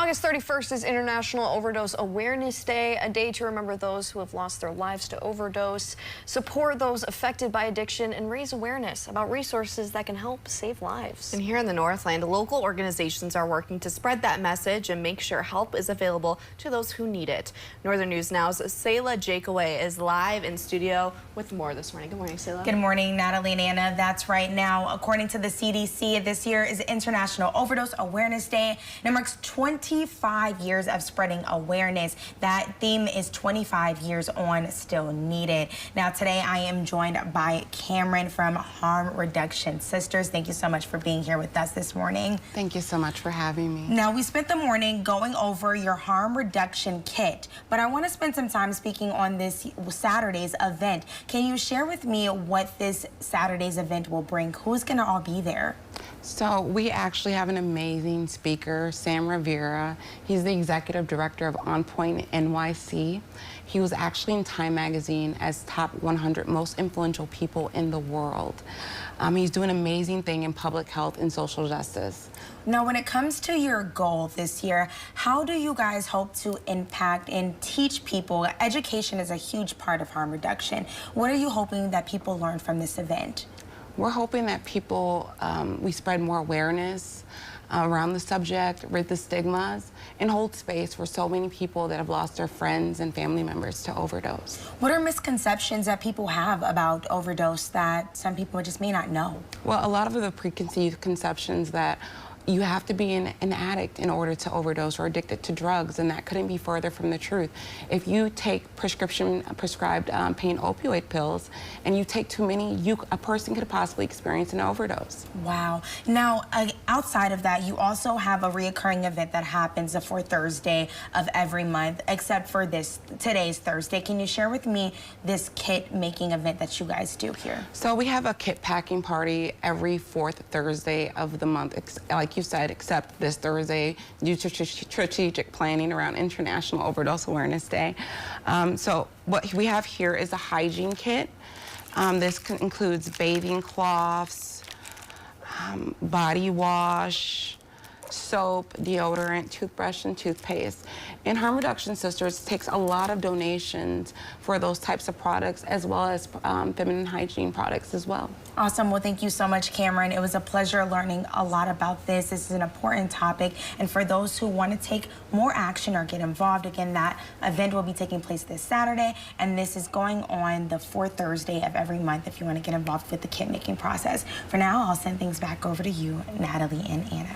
August 31st is International Overdose Awareness Day, a day to remember those who have lost their lives to overdose, support those affected by addiction, and raise awareness about resources that can help save lives. And here in the Northland, local organizations are working to spread that message and make sure help is available to those who need it. Northern News Now's Sayla Jakeaway is live in studio with more this morning. Good morning, Sayla. Good morning, Natalie and Anna. That's right. Now, according to the CDC, this year is International Overdose Awareness Day, and it marks 25 years of spreading awareness. That theme is 25 years on, still needed. Now, today I am joined by Cameron from Harm Reduction Sisters. Thank you so much for being here with us this morning. Thank you so much for having me. Now, we spent the morning going over your harm reduction kit, but I want to spend some time speaking on this Saturday's event. Can you share with me what this Saturday's event will bring? Who's going to all be there? So we actually have an amazing speaker, Sam Rivera. He's the executive director of On Point NYC. He was actually in Time magazine as top 100 most influential people in the world. He's doing an amazing thing in public health and social justice. Now, when it comes to your goal this year, how do you guys hope to impact and teach people? Education is a huge part of harm reduction. What are you hoping that people learn from this event? We're hoping that people, we spread more awareness around the subject, rid the stigmas, and hold space for so many people that have lost their friends and family members to overdose. What are misconceptions that people have about overdose that some people just may not know? Well, a lot of the preconceived conceptions that you have to be an addict in order to overdose or addicted to drugs, and that couldn't be further from the truth. If you take prescribed pain opioid pills and you take too many, a person could possibly experience an overdose. Wow. Now, outside of that, you also have a reoccurring event that happens the fourth Thursday of every month, except for today's Thursday. Can you share with me this kit making event that you guys do here? So we have a kit packing party every fourth Thursday of the month, like you said, except this Thursday due to strategic planning around International Overdose Awareness Day. So what we have here is a hygiene kit. This includes bathing cloths, body wash, soap, deodorant, toothbrush, and toothpaste. And Harm Reduction Sisters takes a lot of donations for those types of products, as well as feminine hygiene products as well. Awesome. Well, thank you so much, Cameron. It was a pleasure learning a lot about this. This is an important topic. And for those who want to take more action or get involved, again, that event will be taking place this Saturday. And this is going on the fourth Thursday of every month if you want to get involved with the kit making process. For now, I'll send things back over to you, Natalie and Anna.